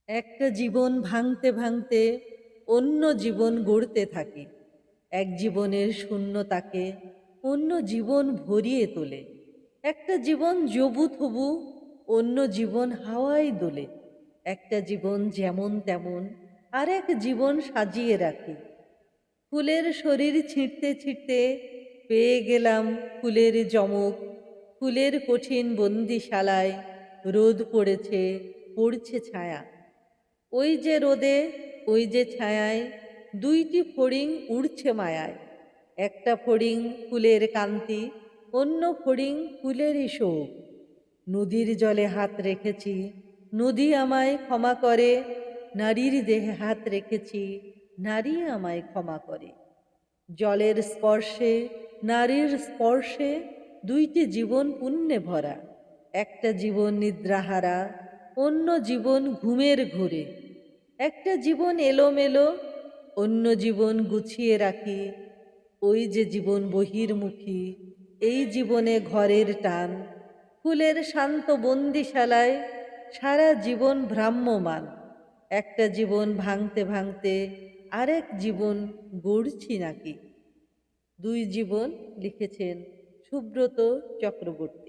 একটা জীবন ভাঙতে ভাঙতে অন্য জীবন গড়তে থাকে। এক জীবনের শূন্যতাকে অন্য জীবন ভরিয়ে তোলে। একটা জীবন জবু থবু, অন্য জীবন হাওয়ায় দোলে। একটা জীবন যেমন তেমন, আর এক জীবন সাজিয়ে রাখে। ফুলের শরীর ছিঁড়তে ছিঁড়তে পেয়ে গেলাম ফুলের যমক। ফুলের কঠিন বন্দিশালায় রোদ পড়েছে, পড়ছে ছায়া। ওই যে রোদে, ওই যে ছায়ায় দুইটি ফড়িং উড়ছে মায়ায়। একটা ফড়িং ফুলের কান্তি, অন্য ফড়িং ফুলেরই শোক। নদীর জলে হাত রেখেছি, নদী আমায় ক্ষমা করে। নারীর দেহে হাত রেখেছি, নারী আমায় ক্ষমা করে। জলের স্পর্শে, নারীর স্পর্শে দুইটি জীবন পুণ্যে ভরা। একটা জীবন নিদ্রাহারা, অন্য জীবন ঘুমের ঘোরে। একটা জীবন এলোমেলো, অন্য জীবন গুছিয়ে রাখি। ওই যে জীবন বহির্মুখী, এই জীবনে ঘরের টান। ফুলের শান্ত বন্দিশালায় সারা জীবন ভ্রাম্যমান। একটা জীবন ভাঙতে ভাঙতে আরেক জীবন গড়ছি নাকি। দুই জীবন লিখেছেন সুব্রত চক্রবর্তী।